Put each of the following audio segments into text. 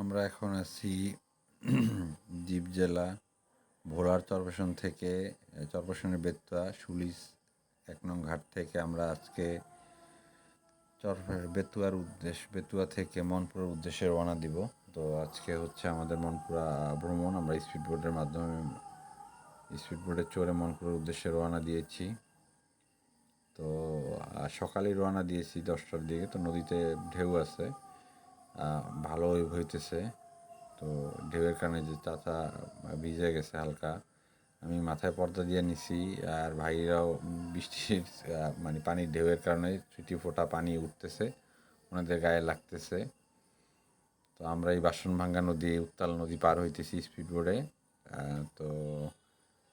আমরা এখন আছি দ্বীপ জেলা ভোলার চরপেশন থেকে চরপেশনের বেতুয়া সুলিশ 1 নং ঘাট থেকে আমরা আজকে বেতুয়া থেকে মনপুরার উদ্দেশ্যে রওনা দিব। তো আজকে হচ্ছে আমাদের মনপুরা ভ্রমণ। আমরা স্পিডবোটের মাধ্যমে স্পিডবোটে চড়ে মনপুরার উদ্দেশ্যে রওনা দিয়েছি। তো সকালেই রওনা দিয়েছি 10টার দিকে। তো নদীতে ঢেউ আছে, ভালো ওয়েভ হইতেছে। তো ঢেউয়ের কারণে যে চাচা ভিজে গেছে হালকা, আমি মাথায় পর্দা দিয়ে নিছি। আর ভাইরাও বৃষ্টির মানে পানির ঢেউয়ের কারণে ছিটি ফোঁটা পানি উঠতেছে, ওনাদের গায়ে লাগতেছে। তো আমরা এই বাসনভাঙ্গা নদী, উত্তাল নদী পার হইতেছি স্পিডবোটে। তো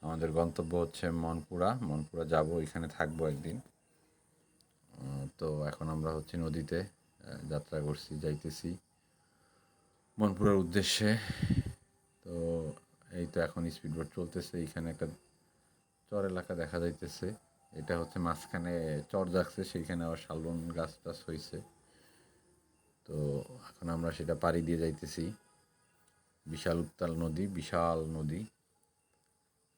আমাদের গন্তব্য হচ্ছে মনপুরা যাব, এখানে থাকবো একদিন। তো এখন আমরা হচ্ছে নদীতে যাত্রা করছি, যাইতেছি মনপুরার উদ্দেশ্যে। তো এই তো এখন স্পিডবোট চলতেছে। এইখানে একটা চর এলাকা দেখা যাইতেছে। এটা হচ্ছে মাঝখানে চর জাগছে, সেইখানে আবার শালবন গাছ টাছ হয়েছে। তো এখন আমরা সেটা পাড়ি দিয়ে যাইতেছি। বিশাল উত্তাল নদী, বিশাল নদী।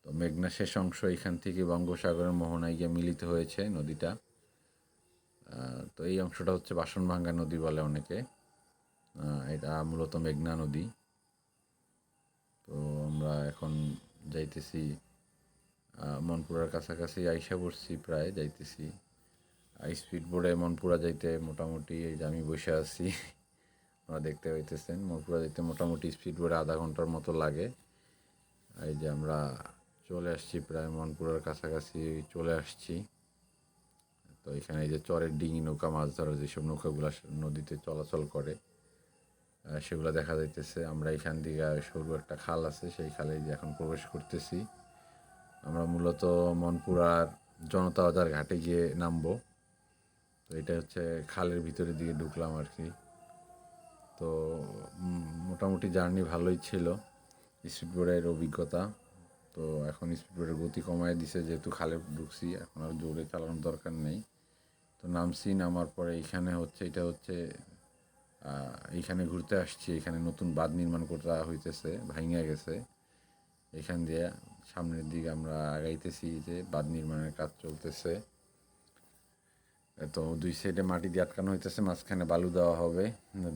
তো মেঘনা শেষ অংশ এখান থেকে বঙ্গোসাগরের মোহনায় গিয়ে মিলিত হয়েছে নদীটা। তো এই অংশটা হচ্ছে বাসনভাঙ্গা নদী বলে অনেকে। এটা মূলত মেঘনা নদী। তো আমরা এখন যাইতেছি মনপুরার কাছাকাছি আইসা পড়ছি, প্রায় যাইতেছি। স্পিডবোটে মনপুরা যাইতে মোটামুটি, এই যে আমি বসে আছি, আপনারা দেখতে পাইতেছেন, মনপুরা যাইতে মোটামুটি স্পিডবোটে আধা ঘন্টার মতো লাগে। এই যে আমরা চলে আসছি, প্রায় মনপুরার কাছাকাছি চলে আসছি। তো এখানে এই যে চরের ডিঙি নৌকা, মাছ ধরার যেসব নৌকাগুলো নদীতে চলাচল করে সেগুলো দেখা যাইতেছে। আমরা এখান থেকে সরু একটা খাল আছে, সেই খালে যে এখন প্রবেশ করতেছি। আমরা মূলত মনপুরার জনতা বাজার ঘাটে গিয়ে নামবো। তো এটা হচ্ছে খালের ভিতরের দিকে ঢুকলাম আর কি। তো মোটামুটি জার্নি ভালোই ছিল, স্পিডবোটের অভিজ্ঞতা। তো এখন স্পিডবোটের গতি কমায় দিছে, যেহেতু খালে ঢুকছি, এখন আর জোরে চালানোর দরকার নেই। তো নামছি, নামার পরে এইখানে হচ্ছে এটা হচ্ছে এইখানে ঘুরতে আসছি। এখানে নতুন বাঁধ নির্মাণ করা হইতেছে, ভাঙিয়া গেছে। এখান দিয়ে সামনের দিকে আমরা আগাইতেছি, যে বাঁধ নির্মাণের কাজ চলতেছে। তো 2 সাইডে মাটি দিয়ে আটকানো হইতেছে, মাঝখানে বালু দেওয়া হবে,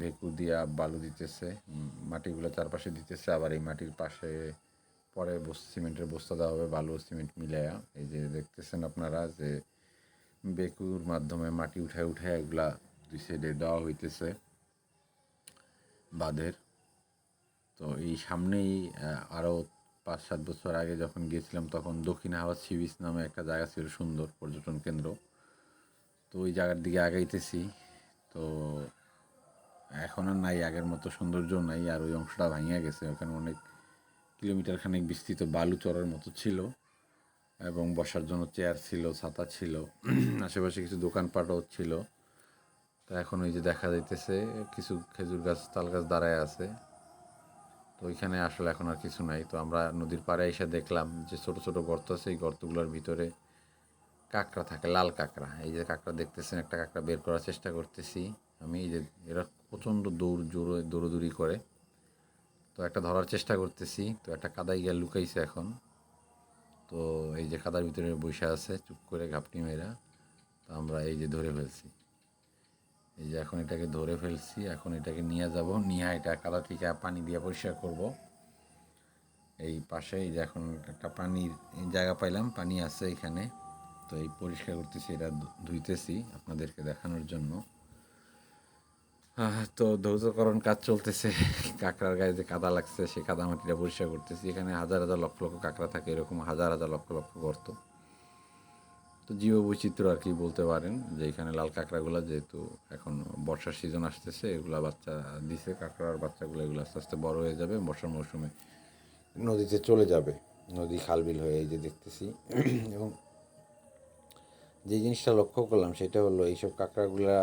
ভেকু দিয়া বালু দিতেছে, মাটিগুলো চারপাশে দিতেছে। আবার এই মাটির পাশে পরে সিমেন্টের বস্তা দেওয়া হবে, বালু সিমেন্ট মিলাইয়া। এই যে দেখতেছেন আপনারা, যে বেকুর মাধ্যমে মাটি উঠায় উঠায় এগুলা 2 সাইডে দেওয়া হইতেছে বাঁধের। তো এই সামনেই আরও 5-7 বছর আগে যখন গিয়েছিলাম, তখন দক্ষিণ হাওয়া সি বিচ নামে একটা জায়গা ছিল, সুন্দর পর্যটন কেন্দ্র। তো ওই জায়গার দিকে আগাইতেছি। তো এখন আর নাই, আগের মতো সৌন্দর্য নাই, আর ওই অংশটা ভাঙিয়া গেছে। ওখানে অনেক কিলোমিটার খানেক বিস্তৃত বালু চরের মতো ছিল, এবং বসার জন্য চেয়ার ছিল, ছাতা ছিল, আশেপাশে কিছু দোকানপাটও ছিল। তো এখন ওই যে দেখা যাইতেছে কিছু খেজুর গাছ, তাল গাছ দাঁড়ায় আছে। তো ওইখানে আসলে এখন আর কিছু নাই। তো আমরা নদীর পাড়ে এসে দেখলাম যে ছোট ছোট গর্ত আছে, এই গর্তগুলোর ভিতরে কাঁকড়া থাকে, লাল কাঁকড়া। এই যে কাঁকড়া দেখতেছেন, একটা কাঁকড়া বের করার চেষ্টা করতেছি আমি। এই যে এরা প্রচণ্ড দৌড়দৌড়ি করে। তো একটা ধরার চেষ্টা করতেছি। তো একটা কাদায় গিয়ে লুকাইছে এখন। তো এই যে কাদার ভিতরে বসে আছে চুপ করে ঘাপটি মেয়েরা। তো আমরা এই যে ধরে ফেলছি। এই যে এখন এটাকে ধরে ফেলছি, এখন এটাকে নিয়ে যাব, নিয়ে এটা কাদা থেকে পানি দিয়ে পরিষ্কার করব। এই পাশে এই যে এখন একটা পানির জায়গা পাইলাম, পানি আছে এখানে। তো এই পরিষ্কার করতেছি, এটা ধুইতেছি আপনাদেরকে দেখানোর জন্য। তো ধৌতকরণ কাজ চলতেছে। কাঁকড়ার গায়ে যে কাদা লাগছে, সেই কাদা মাটিটা পরিষ্কার করতেছি। এখানে হাজার হাজার লক্ষ লক্ষ কাঁকড়া থাকে, এরকম হাজার হাজার লক্ষ লক্ষ গর্ত। তো জীববৈচিত্র্য আর কি বলতে পারেন, যে এখানে লাল কাঁকড়াগুলো, যেহেতু এখন বর্ষার সিজন আসতেছে, এগুলা বাচ্চা দিছে, কাঁকড়ার বাচ্চাগুলো এগুলো আস্তে আস্তে বড় হয়ে যাবে, বর্ষার মৌসুমে নদীতে চলে যাবে, নদী খালবিল হয়ে। এই যে দেখতেছি। এবং যে জিনিসটা লক্ষ্য করলাম সেটা হলো, এইসব কাঁকড়াগুলা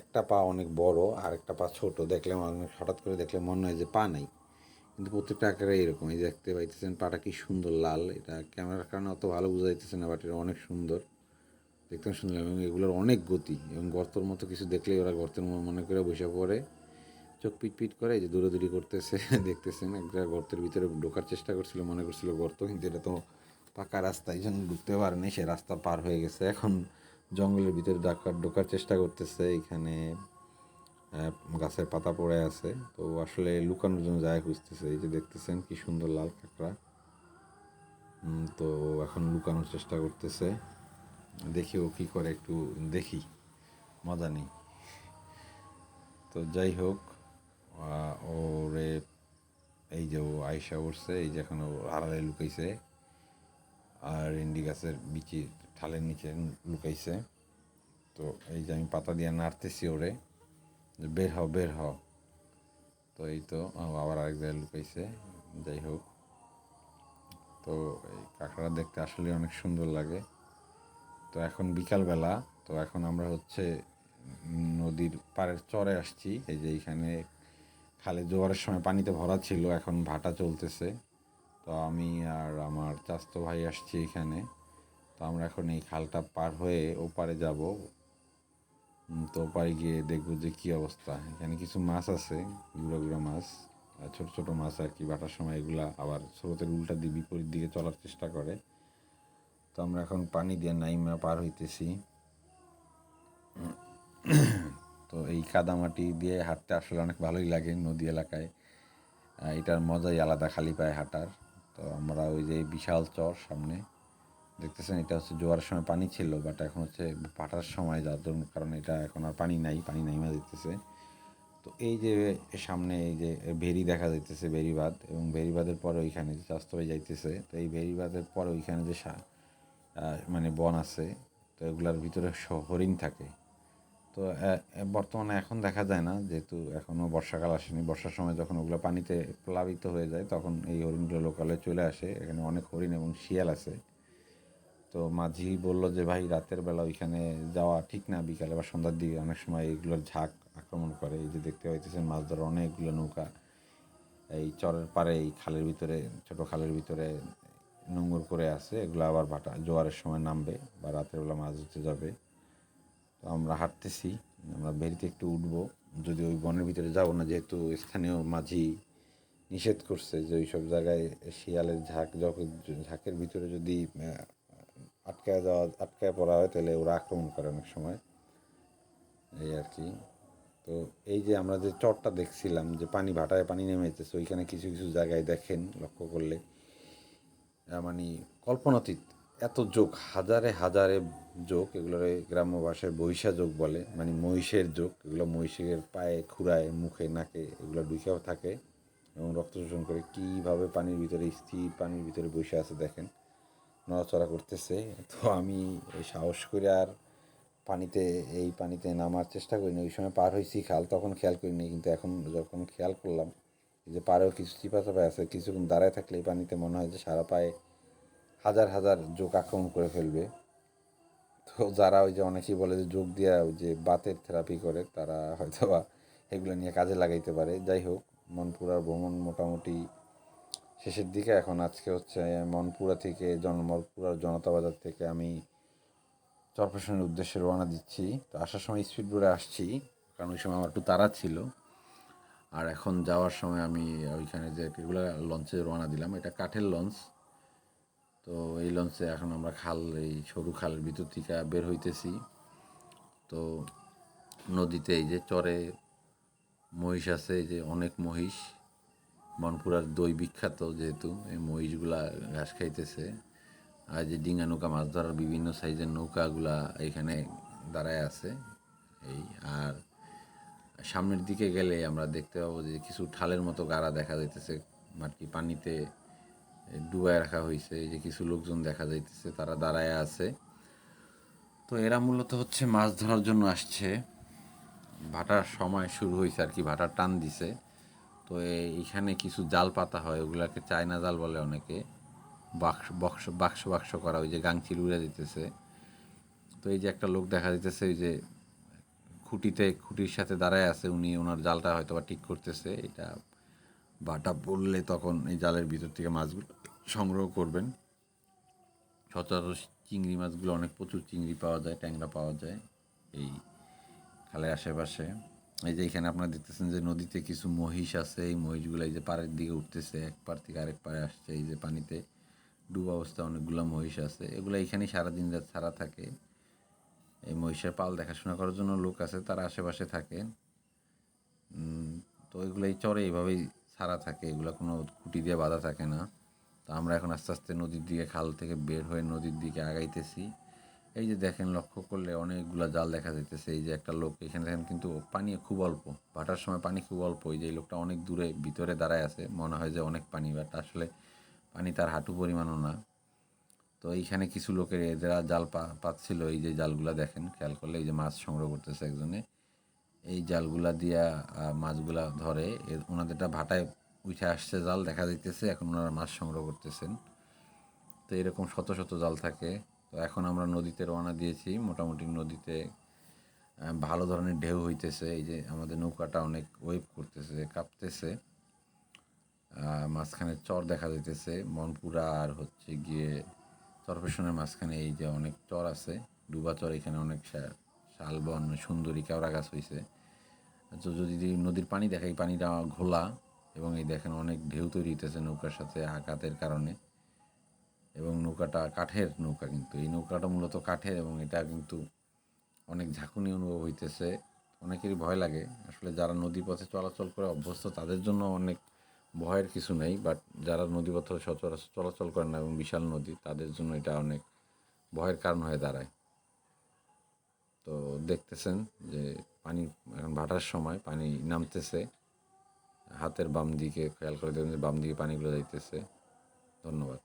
একটা পা অনেক বড়, আর একটা পা ছোট। দেখলে অনেক, হঠাৎ করে দেখলে মনে হয় যে পা নাই, কিন্তু প্রত্যেকটা কাঁকড়াই এরকম। এই দেখতে পাইতেছেন পাটা কি সুন্দর লাল। এটা ক্যামেরার কারণে অত ভালো বোঝা যাইতেছে না, বাট এটা অনেক সুন্দর, দেখতে সুন্দর। এবং এগুলোর অনেক গতি, এবং গর্তর মতো কিছু দেখলেই ওরা গর্তের মনে করে বসে পড়ে, চোখ পিট করে এই যে দৌড়াদৌড়ি করতেছে দেখতেছেন। একটা গর্তের ভিতরে ঢোকার চেষ্টা করছিল, মনে করছিল গর্ত, কিন্তু এটা তো পাকা রাস্তা, এই জন্য ঢুকতে পারেনি। সে রাস্তা পার হয়ে গেছে, এখন জঙ্গলের ভিতরে ঢোকার চেষ্টা করতেছে। এখানে গাছের পাতা পড়ে আছে, তো আসলে লুকানোর জন্য জায়গা খুঁজতেছে। এই যে দেখতেছেন কি সুন্দর লাল কাঁকড়া। তো এখন লুকানোর চেষ্টা করতেছে, দেখি ও কী করে, একটু দেখি, মজা নেই। তো যাই হোক, ওরে এই যে ও আয়সা উঠছে, এই যে এখন ও আড়ালে লুকাইছে, আর ইন্ডি গাছের বিচি ঠালের নিচে লুকাইছে। তো এই যে আমি পাতা দিয়ে নাড়তেছি ওরে, যে বের হ বের হ। তো এই তো আবার আরেক জায়গায় লুকাইছে। যাই হোক, তো এই কাঁকড়া দেখতে আসলে অনেক সুন্দর লাগে। তো এখন বিকালবেলা, তো এখন আমরা হচ্ছে নদীর পাড়ের চরে আসছি। এই যে এইখানে খালে জোয়ারের সময় পানিতে ভরা ছিল, এখন ভাটা চলতেছে। তো আমি আর আমার চাচাতো ভাই আসছি এখানে। তো আমরা এখন এই খালটা পার হয়ে ওপারে যাব। তো ওপারে গিয়ে দেখবো যে কী অবস্থা। এখানে কিছু মাছ আছে, গুঁড়ো গুঁড়ো মাছ, ছোটো ছোটো মাছ আর কি। ভাটার সময় এগুলা আবার স্রোতের উল্টা দিয়ে বিপরীত দিকে চলার চেষ্টা করে। তো আমরা এখন পানি দিয়ে নাইমা পার হইতেছি। তো এই কাদামাটি দিয়ে হাঁটতে আসলে অনেক ভালোই লাগে নদী এলাকায়। এটার মজাই আলাদা খালি পায়ে হাঁটার। তো আমরা ওই যে বিশাল চর সামনে দেখতেছেন, এটা হচ্ছে জোয়ারের সময় পানি ছিল, বাট এখন হচ্ছে ভাটার সময়, যার জন্য কারণ এটা এখন আর পানি নাইমা যেতেছে। তো এই যে সামনে এই যে ভেরি দেখা যাইতেছে, বেড়িবাঁধ, এবং বেড়িবাঁধের পরে ওইখানে যে চাস্তবে যাইতেছে। তো এই বেড়িবাঁধের পরে ওইখানে যে মানে বন আছে, তো এগুলার ভিতরে হরিণ থাকে। তো বর্তমানে এখন দেখা যায় না, যেহেতু এখনও বর্ষাকাল আসেনি। বর্ষার সময় যখন ওগুলো পানিতে প্লাবিত হয়ে যায়, তখন এই হরিণগুলো লোকালে চলে আসে। এখানে অনেক হরিণ এবং শিয়াল আছে। তো মাঝি বললো যে ভাই রাতের বেলা ওইখানে যাওয়া ঠিক না, বিকালে বা সন্ধ্যার দিকে অনেক সময় এইগুলোর ঝাঁক আক্রমণ করে। এই যে দেখতে পাইতেছেন মাছ ধরার অনেকগুলো নৌকা এই চরের পাড়ে, এই খালের ভিতরে, ছোট খালের ভিতরে নোঙর করে আছে। এগুলো আবার ভাটা জোয়ারের সময় নামবে বা রাতের বেলা মাছ ধরতে যাবে। তো আমরা হাঁটতেছি, আমরা বেরিতে একটু উঠবো, যদি ওই বনের ভিতরে যাবো না, যেহেতু স্থানীয় মাঝি নিষেধ করছে যে ওই সব জায়গায় শিয়ালের ঝাঁকের ভিতরে যদি আটকায় পড়া হয়, তাহলে ওরা আক্রমণ করে অনেক সময়, এই আর কি। তো এই যে আমরা যে চরটা দেখছিলাম, যে ভাটায় পানি নেমে যেতেছে, ওইখানে কিছু কিছু জায়গায় দেখেন লক্ষ্য করলে মানে কল্পনাতীত এত যোগ, হাজারে হাজারে যোগ। এগুলোর গ্রাম্য ভাষায় বৈশা যোগ বলে, মানে মহিষের যোগ। এগুলো মহিষের পায়ে, খুরায়, মুখে, নাকে এগুলো ঢুকেও থাকে এবং রক্ত শোষণ করে। কীভাবে পানির ভিতরে, স্থির পানির ভিতরে বসে আছে দেখেন, নড়াচড়া করতেছে। তো আমি সাহস করে আর পানিতে নামার চেষ্টা করিনি। ওই সময় পার হয়েছি খাল, তখন খেয়াল করিনি, কিন্তু এখন যখন খেয়াল করলাম যে পাড়েও কিছু চিপা চাপা আছে, কিছুক্ষণ দাঁড়ায় থাকলে এই পানিতে মনে হয় যে সারা পায়ে হাজার হাজার জোক আক্রমণ করে ফেলবে। তো যারা ওই যে অনেকেই বলে যে যোগ দিয়া ওই যে বাতের থেরাপি করে, তারা হয়তো বা এগুলো নিয়ে কাজে লাগাইতে পারে। যাই হোক, মনপুরার ভ্রমণ মোটামুটি শেষের দিকে। এখন আজকে হচ্ছে মনপুরার জনতা বাজার থেকে আমি চরপেশনের উদ্দেশ্যে রওনা দিচ্ছি। তো আসার সময় স্পিড বোটে আসছি, কারণ ওই সময় আমার একটু তাড়া ছিল। আর এখন যাওয়ার সময় আমি ওইখানে যে এগুলো লঞ্চে রওনা দিলাম, এটা কাঠের লঞ্চ। তো এই লঞ্চে এখন আমরা এই সরু খালের ভিতর থেকে বের হইতেছি। তো নদীতে এই যে চরে মহিষ আছে, এই যে অনেক মহিষ, মনপুরার দই বিখ্যাত, যেহেতু এই মহিষগুলা ঘাস খাইতেছে। আর যে ডিঙা নৌকা, মাছ ধরার বিভিন্ন সাইজের নৌকাগুলা এখানে দাঁড়ায় আছে। এই আর সামনের দিকে গেলে আমরা দেখতে পাবো যে কিছু ঠালের মতো গাড়া দেখা যাইতেছে, পানিতে ডুবায় রাখা হয়েছে। এই যে কিছু লোকজন দেখা যাইতেছে, তারা দাঁড়ায় আছে। তো এরা মূলত হচ্ছে মাছ ধরার জন্য আসছে। ভাটার সময় শুরু হয়েছে আর কি, ভাটার টান দিছে। তো এইখানে কিছু জাল পাতা হয়, ওগুলাকে চায়না জাল বলে অনেকে। বাক্স বাক্স করা, ওই যে গাংচিল উড়ে দিতেছে। তো এই যে একটা লোক দেখা যাইতেছে, ওই যে খুঁটির সাথে দাঁড়ায় আছে, উনি ওনার জালটা হয়তো বা ঠিক করতেছে। এটা ভাটা পড়লে তখন এই জালের ভিতর থেকে মাছগুলো সংগ্রহ করবেন। সচরাচর চিংড়ি মাছগুলো প্রচুর চিংড়ি পাওয়া যায়, ট্যাংরা পাওয়া যায় এই খালের আশেপাশে। এই যে এখানে আপনারা দেখতেছেন যে নদীতে কিছু মহিষ আছে, এই মহিষগুলো এই যে পাড়ের দিকে উঠতেছে, এক পাড় থেকে আরেক পাড়ে আসছে। এই যে পানিতে ডুবা অবস্থায় অনেকগুলো মহিষ আছে, এগুলো এখানেই সারাদিন রাত ছাড়া থাকে। এই মহিষের পাল দেখাশোনা করার জন্য লোক আছে, তারা আশেপাশে থাকে। তো এগুলো এই চরে এইভাবেই ছাড়া থাকে, এগুলো কোনো খুঁটি দিয়ে বাঁধা থাকে না। তো আমরা এখন আস্তে আস্তে নদীর দিকে, খাল থেকে বের হয়ে নদীর দিকে আগাইতেছি। এই যে দেখেন, লক্ষ্য করলে অনেকগুলা জাল দেখা যাইতেছে। এই যে একটা লোক এখানে দেখেন, কিন্তু পানি খুব অল্প, ভাটার সময় পানি খুব অল্প। এই যে এই লোকটা অনেক দূরে ভিতরে দাঁড়ায় আছে, মনে হয় যে অনেক পানি, বাট আসলে পানি তার হাঁটু পরিমাণও না। তো এইখানে কিছু লোকের এরা জাল পাচ্ছিল, এই যে জালগুলা দেখেন খেয়াল করলে, এই যে মাছ সংগ্রহ করতেছে একজনে, এই জালগুলা দিয়া মাছগুলা ধরে। ওনাদেরটা ভাটায় উঠে আসছে জাল দেখা যাইতেছে, এখন ওনারা মাছ সংগ্রহ করতেছেন। তো এরকম শত শত জাল থাকে। তো এখন আমরা নদীতে রওনা দিয়েছি। মোটামুটি নদীতে ভালো ধরনের ঢেউ হইতেছে, এই যে আমাদের নৌকাটা অনেক ওয়েভ করতেছে, কাঁপতেছে। মাঝখানে চর দেখা যাইতেছে, মনপুরা আর হচ্ছে গিয়ে চরপেশনের মাঝখানে এই যে অনেক চর আছে, ডুবা চর। এখানে অনেক শালবন, সুন্দরী কেওড়া গাছ হয়েছে। তো যদি নদীর পানি দেখে, এই পানিটা ঘোলা, এবং এই দেখেন অনেক ঢেউ তৈরি হইতেছে নৌকার সাথে আঘাতের কারণে। এবং নৌকাটা কাঠের নৌকা, কিন্তু এই নৌকাটা মূলত কাঠের, এবং এটা কিন্তু অনেক ঝাঁকুনি অনুভব হইতেছে। অনেকেরই ভয় লাগে। আসলে যারা নদীপথে চলাচল করে অভ্যস্ত তাদের জন্য অনেক ভয়ের কিছু নেই, বাট যারা নদীপথে সচরাচর চলাচল করে না এবং বিশাল নদী, তাদের জন্য এটা অনেক ভয়ের কারণ হয়ে দাঁড়ায়। তো দেখতেছেন যে পানি এখন ভাটার সময় পানি নামতেছে, হাতের বাম দিকে খেয়াল করে দেখবেন যে বাম দিকে পানিগুলো যাইতেছে। ধন্যবাদ।